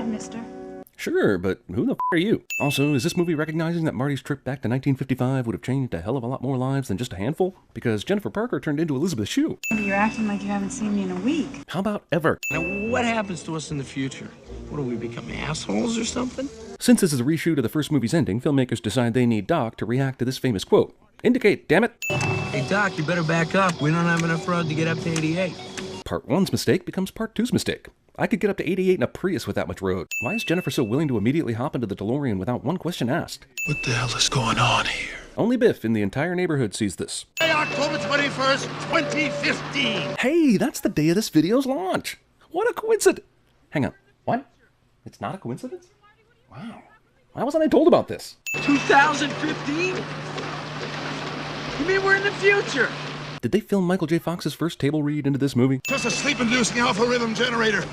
mister. Sure, but who the f*** are you? Also, is this movie recognizing that Marty's trip back to 1955 would have changed a hell of a lot more lives than just a handful? Because Jennifer Parker turned into Elizabeth Shue. You're acting like you haven't seen me in a week. How about ever? Now, what happens to us in the future? What, do we become assholes or something? Since this is a reshoot of the first movie's ending, filmmakers decide they need Doc to react to this famous quote. Indicate, damn it! Hey, Doc, you better back up. We don't have enough road to get up to 88. Part 1's mistake becomes Part 2's mistake. I could get up to 88 in a Prius with that much road. Why is Jennifer so willing to immediately hop into the DeLorean without one question asked? What the hell is going on here? Only Biff in the entire neighborhood sees this. Hey, October 21st, 2015. Hey, that's the day of this video's launch. What a coincidence. Hang on. What? It's not a coincidence? Wow. Why wasn't I told about this? 2015? You mean we're in the future? Did they film Michael J. Fox's first table read into this movie? Just a sleep-inducing alpha rhythm generator.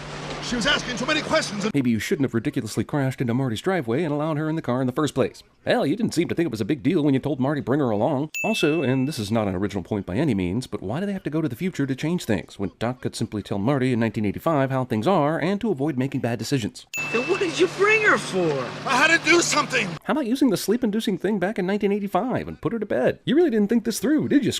She was asking too many questions. Maybe you shouldn't have ridiculously crashed into Marty's driveway and allowed her in the car in the first place. Hell, you didn't seem to think it was a big deal when you told Marty bring her along. Also, and this is not an original point by any means, but why do they have to go to the future to change things, when Doc could simply tell Marty in 1985 how things are and to avoid making bad decisions? Then what did you bring her for? I had to do something. How about using the sleep-inducing thing back in 1985 and put her to bed? You really didn't think this through, did you,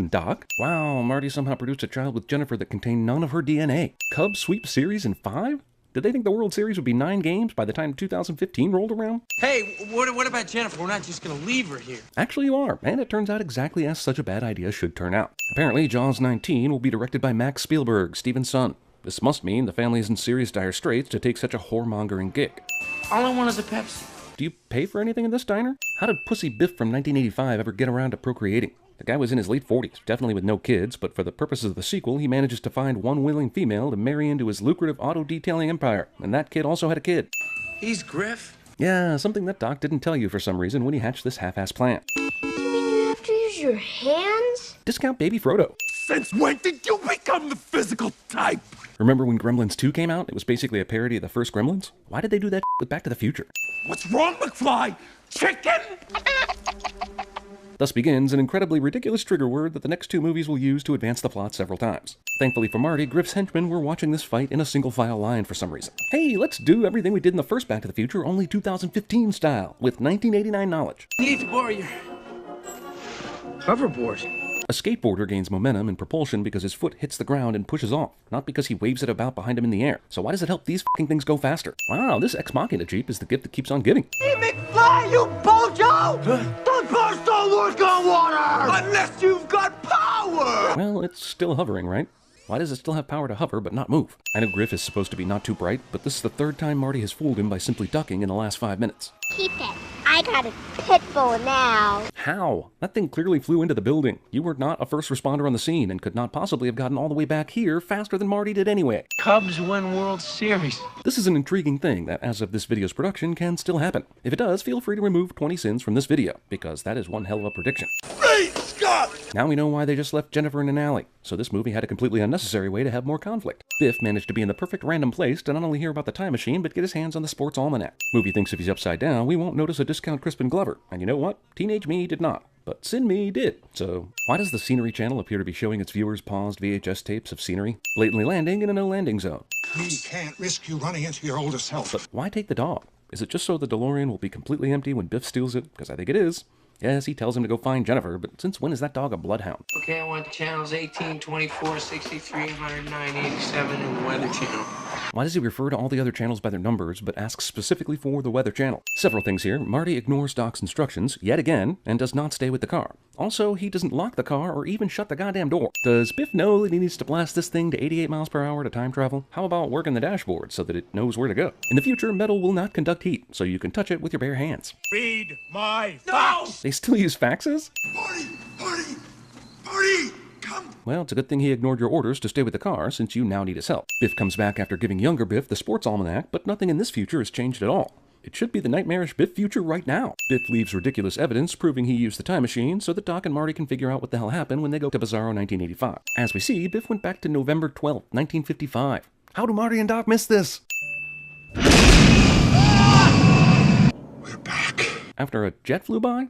Doc? Wow, Marty somehow produced a child with Jennifer that contained none of her DNA. Cubs sweep series in 5? Did they think the World Series would be 9 games by the time 2015 rolled around? Hey, what about Jennifer? We're not just gonna leave her here. Actually, you are, and it turns out exactly as such a bad idea should turn out. Apparently, Jaws 19 will be directed by Max Spielberg, Steven's son. This must mean the family is in serious dire straits to take such a whoremongering gig. All I want is a Pepsi. Do you pay for anything in this diner? How did Pussy Biff from 1985 ever get around to procreating? The guy was in his late 40s, definitely with no kids, but for the purposes of the sequel, he manages to find one willing female to marry into his lucrative auto-detailing empire, and that kid also had a kid. He's Griff? Yeah, something that Doc didn't tell you for some reason when he hatched this half-ass plan. You mean you have to use your hands? Discount Baby Frodo. Since when did you become the physical type? Remember when Gremlins 2 came out? It was basically a parody of the first Gremlins. Why did they do that with Back to the Future? What's wrong, McFly? Chicken? Thus begins an incredibly ridiculous trigger word that the next 2 movies will use to advance the plot several times. Thankfully for Marty, Griff's henchmen were watching this fight in a single-file line for some reason. Hey, let's do everything we did in the first Back to the Future, only 2015 style, with 1989 knowledge. I need to borrow your hoverboard. A skateboarder gains momentum and propulsion because his foot hits the ground and pushes off, not because he waves it about behind him in the air. So why does it help these f***ing things go faster? Wow, this Ex Machina Jeep is the gift that keeps on giving. Hey, McFly, you bojo! Those boats don't work on water! Unless you've got power! Well, it's still hovering, right? Why does it still have power to hover but not move? I know Griff is supposed to be not too bright, but this is the 3rd time Marty has fooled him by simply ducking in the last 5 minutes. Keep it. I got a pit bull now. How? That thing clearly flew into the building. You were not a first responder on the scene and could not possibly have gotten all the way back here faster than Marty did anyway. Cubs win World Series. This is an intriguing thing that, as of this video's production, can still happen. If it does, feel free to remove 20 sins from this video, because that is one hell of a prediction. Great Scott! Now we know why they just left Jennifer in an alley, so this movie had a completely unnecessary way to have more conflict. Biff managed to be in the perfect random place to not only hear about the time machine, but get his hands on the sports almanac. Movie thinks if he's upside down, we won't notice a discount Crispin Glover, and you know what? Teenage me did not. But Sin Me did. So, why does the Scenery Channel appear to be showing its viewers paused VHS tapes of scenery? Blatantly landing in a no-landing zone. We can't risk you running into your older self. But why take the dog? Is it just so the DeLorean will be completely empty when Biff steals it? Because I think it is. Yes, he tells him to go find Jennifer, but since when is that dog a bloodhound? Okay, I want channels 18, 24, 63, 109, 87, and the Weather Channel. Why does he refer to all the other channels by their numbers, but asks specifically for the Weather Channel? Several things here. Marty ignores Doc's instructions, yet again, and does not stay with the car. Also, he doesn't lock the car or even shut the goddamn door. Does Biff know that he needs to blast this thing to 88 miles per hour to time travel? How about working the dashboard so that it knows where to go? In the future, metal will not conduct heat, so you can touch it with your bare hands. Read my fax! They still use faxes? Marty, come! Well, it's a good thing he ignored your orders to stay with the car, since you now need his help. Biff comes back after giving younger Biff the sports almanac, but nothing in this future has changed at all. It should be the nightmarish Biff future right now. Biff leaves ridiculous evidence proving he used the time machine so that Doc and Marty can figure out what the hell happened when they go to Bizarro 1985. As we see, Biff went back to November 12th, 1955. How do Marty and Doc miss this? We're back. After a jet flew by?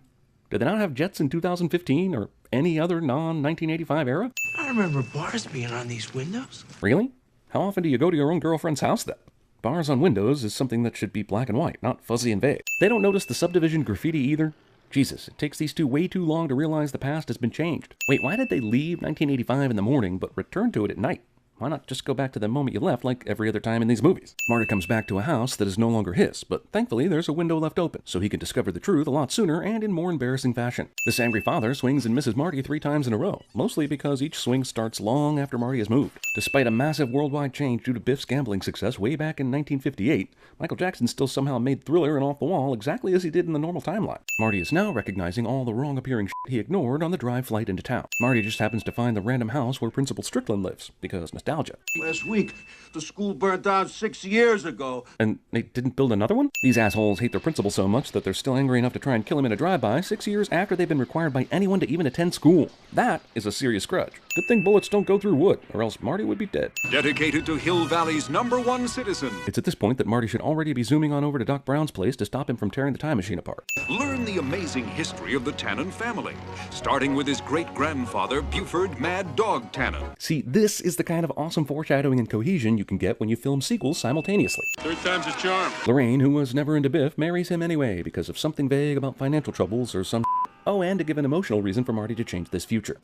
Did they not have jets in 2015 or any other non-1985 era? I remember bars being on these windows. Really? How often do you go to your own girlfriend's house then? Bars on windows is something that should be black and white, not fuzzy and vague. They don't notice the subdivision graffiti either. Jesus, it takes these two way too long to realize the past has been changed. Wait, why did they leave 1985 in the morning but return to it at night? Why not just go back to the moment you left like every other time in these movies? Marty comes back to a house that is no longer his, but thankfully there's a window left open, so he can discover the truth a lot sooner and in more embarrassing fashion. This angry father swings and misses Marty 3 times in a row, mostly because each swing starts long after Marty has moved. Despite a massive worldwide change due to Biff's gambling success way back in 1958, Michael Jackson still somehow made Thriller and Off the Wall exactly as he did in the normal timeline. Marty is now recognizing all the wrong appearing shit he ignored on the drive flight into town. Marty just happens to find the random house where Principal Strickland lives, because nostalgia. Last week, the school burnt down 6 years ago. And they didn't build another one? These assholes hate their principal so much that they're still angry enough to try and kill him in a drive-by 6 years after they've been required by anyone to even attend school. That is a serious grudge. Good thing bullets don't go through wood, or else Marty would be dead. Dedicated to Hill Valley's #1 citizen. It's at this point that Marty should already be zooming on over to Doc Brown's place to stop him from tearing the time machine apart. Learn the amazing history of the Tannen family, starting with his great-grandfather, Buford Mad Dog Tannen. See, this is the kind of awesome foreshadowing and cohesion you can get when you film sequels simultaneously. Third time's a charm. Lorraine, who was never into Biff, marries him anyway because of something vague about financial troubles or some Oh, and to give an emotional reason for Marty to change this future.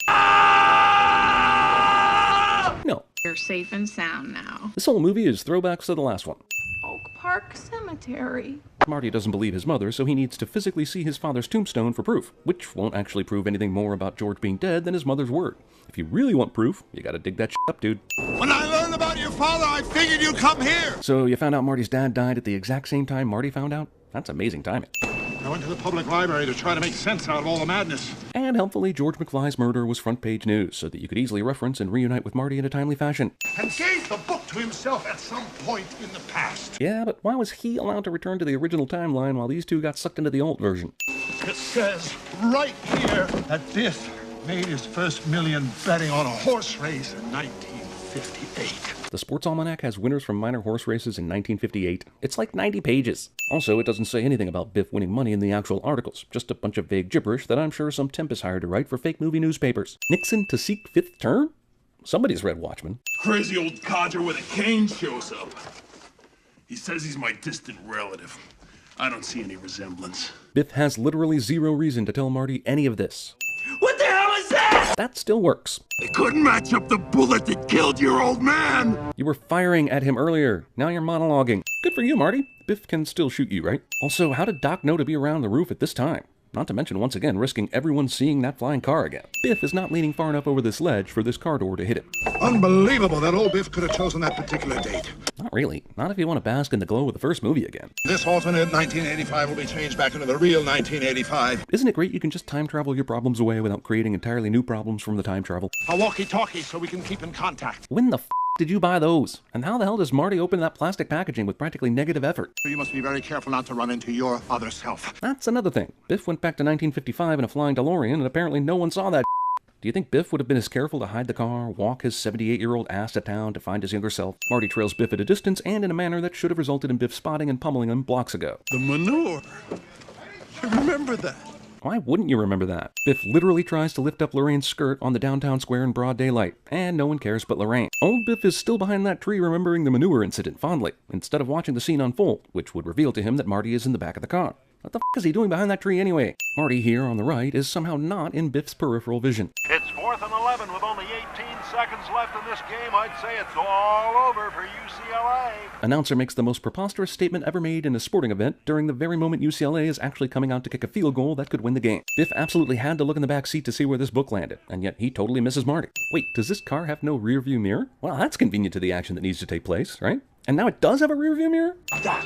No. You're safe and sound now. This whole movie is throwbacks to the last one. Oak Park Cemetery. Marty doesn't believe his mother, so he needs to physically see his father's tombstone for proof, which won't actually prove anything more about George being dead than his mother's word. If you really want proof, you gotta dig that shit up, dude. When I learned about your father, I figured you'd come here. So you found out Marty's dad died at the exact same time Marty found out? That's amazing timing. I went to the public library to try to make sense out of all the madness. And helpfully, George McFly's murder was front-page news, so that you could easily reference and reunite with Marty in a timely fashion. And gave the book to himself at some point in the past. Yeah, but why was he allowed to return to the original timeline while these two got sucked into the old version? It says right here that Biff made his first million betting on a horse race in 1958. The Sports Almanac has winners from minor horse races in 1958. It's like 90 pages. Also, it doesn't say anything about Biff winning money in the actual articles, just a bunch of vague gibberish that I'm sure some temp is hired to write for fake movie newspapers. Nixon to seek 5th term? Somebody's read Watchmen. Crazy old codger with a cane shows up. He says he's my distant relative. I don't see any resemblance. Biff has literally zero reason to tell Marty any of this. What the hell is that? That still works. They couldn't match up the bullet that killed your old man. You were firing at him earlier. Now you're monologuing. Good for you, Marty. Biff can still shoot you, right? Also, how did Doc know to be around the roof at this time? Not to mention, once again, risking everyone seeing that flying car again. Biff is not leaning far enough over this ledge for this car door to hit him. Unbelievable that old Biff could have chosen that particular date. Not really. Not if you want to bask in the glow of the first movie again. This alternate 1985 will be changed back into the real 1985. Isn't it great you can just time travel your problems away without creating entirely new problems from the time travel? A walkie-talkie so we can keep in contact. When the f did you buy those? And how the hell does Marty open that plastic packaging with practically negative effort? You must be very careful not to run into your other self. That's another thing. Biff went back to 1955 in a flying DeLorean, and apparently no one saw that. Do you think Biff would have been as careful to hide the car, walk his 78-year-old ass to town to find his younger self? Marty trails Biff at a distance and in a manner that should have resulted in Biff spotting and pummeling him blocks ago. The manure. I remember that. Why wouldn't you remember that? Biff literally tries to lift up Lorraine's skirt on the downtown square in broad daylight, and no one cares but Lorraine. Old Biff is still behind that tree remembering the manure incident fondly, instead of watching the scene unfold, which would reveal to him that Marty is in the back of the car. What the f is he doing behind that tree anyway? Marty here on the right is somehow not in Biff's peripheral vision. It's 4th and 11 with only 18 seconds left in this game. I'd say it's all over for UCLA. Announcer makes the most preposterous statement ever made in a sporting event during the very moment UCLA is actually coming out to kick a field goal that could win the game. Biff absolutely had to look in the back seat to see where this book landed, and yet he totally misses Marty. Wait, does this car have no rear view mirror? Well, that's convenient to the action that needs to take place, right? And now it does have a rear view mirror? Doc.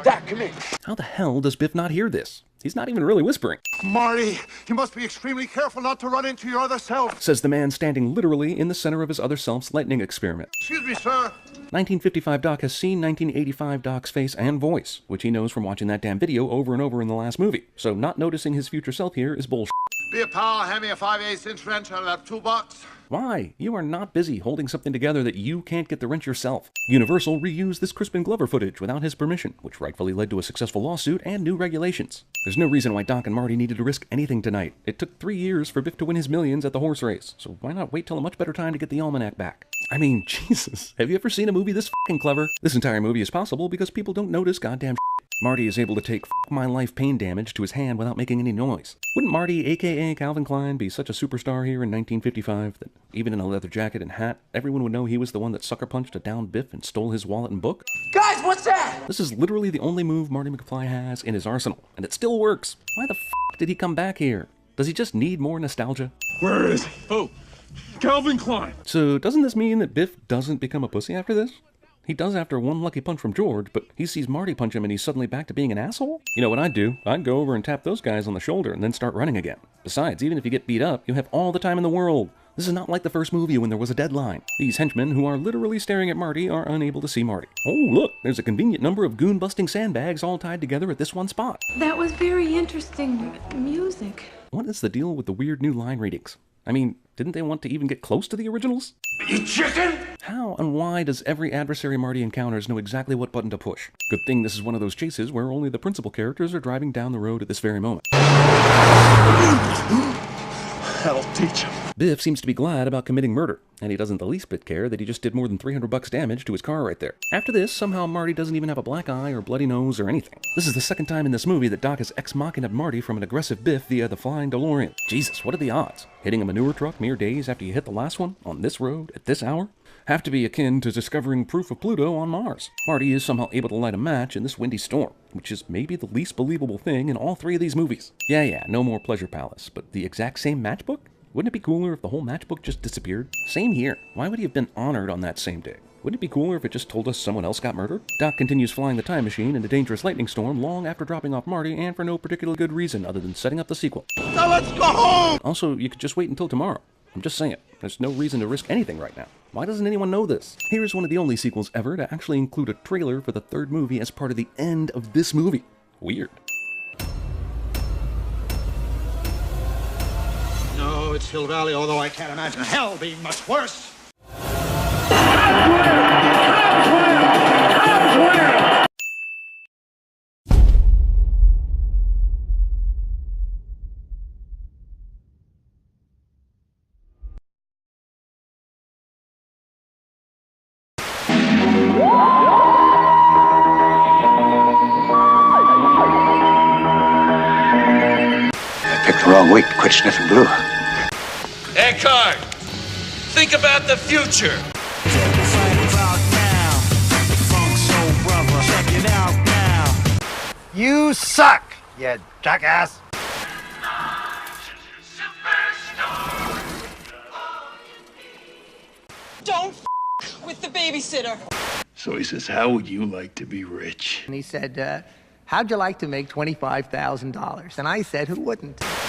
Doc, come here. How the hell does Biff not hear this? He's not even really whispering. Marty, you must be extremely careful not to run into your other self. Says the man standing literally in the center of his other self's lightning experiment. Excuse me, sir. 1955 Doc has seen 1985 Doc's face and voice, which he knows from watching that damn video over and over in the last movie. So not noticing his future self here is bullshit. Be a pal, hand me a 5/8" wrench out of that toolbox. Why? You are not busy holding something together that you can't get the wrench yourself. Universal reused this Crispin Glover footage without his permission, which rightfully led to a successful lawsuit and new regulations. There's no reason why Doc and Marty needed to risk anything tonight. It took 3 years for Biff to win his millions at the horse race, so why not wait till a much better time to get the almanac back? I mean, Jesus, have you ever seen a movie this fucking clever? This entire movie is possible because people don't notice goddamn shit. Marty is able to take my life pain damage to his hand without making any noise. Wouldn't Marty, aka Calvin Klein, be such a superstar here in 1955 that even in a leather jacket and hat, everyone would know he was the one that sucker punched a downed Biff and stole his wallet and book? Guys, what's that? This is literally the only move Marty McFly has in his arsenal, and it still works. Why the f*** did he come back here? Does he just need more nostalgia? Where is he? Who? Calvin Klein. So doesn't this mean that Biff doesn't become a pussy after this? He does after one lucky punch from George, but he sees Marty punch him and he's suddenly back to being an asshole? You know what I'd do? I'd go over and tap those guys on the shoulder and then start running again. Besides, even if you get beat up, you have all the time in the world. This is not like the first movie when there was a deadline. These henchmen who are literally staring at Marty are unable to see Marty. Oh look, there's a convenient number of goon-busting sandbags all tied together at this one spot. That was very interesting music. What is the deal with the weird new line readings? I mean, didn't they want to even get close to the originals? You chicken? How and why does every adversary Marty encounters know exactly what button to push? Good thing this is one of those chases where only the principal characters are driving down the road at this very moment. That'll teach him. Biff seems to be glad about committing murder, and he doesn't the least bit care that he just did more than $300 damage to his car right there. After this, somehow Marty doesn't even have a black eye or bloody nose or anything. This is the second time in this movie that Doc has ex-machina'd Marty from an aggressive Biff via the flying DeLorean. Jesus, what are the odds? Hitting a manure truck mere days after you hit the last one, on this road, at this hour? Have to be akin to discovering proof of Pluto on Mars. Marty is somehow able to light a match in this windy storm, which is maybe the least believable thing in all three of these movies. Yeah, no more Pleasure Palace, but the exact same matchbook? Wouldn't it be cooler if the whole matchbook just disappeared? Same here. Why would he have been honored on that same day? Wouldn't it be cooler if it just told us someone else got murdered? Doc continues flying the time machine in a dangerous lightning storm long after dropping off Marty and for no particularly good reason other than setting up the sequel. Now let's go home! Also, you could just wait until tomorrow. I'm just saying. There's no reason to risk anything right now. Why doesn't anyone know this? Here's one of the only sequels ever to actually include a trailer for the third movie as part of the end of this movie. Weird. No, it's Hill Valley, although I can't imagine hell being much worse. Picked the wrong week to quit sniffing glue. Eckhart, think about the future. You suck, you jackass. Don't with the babysitter. So he says, how would you like to be rich? And he said, how'd you like to make $25,000? And I said, who wouldn't?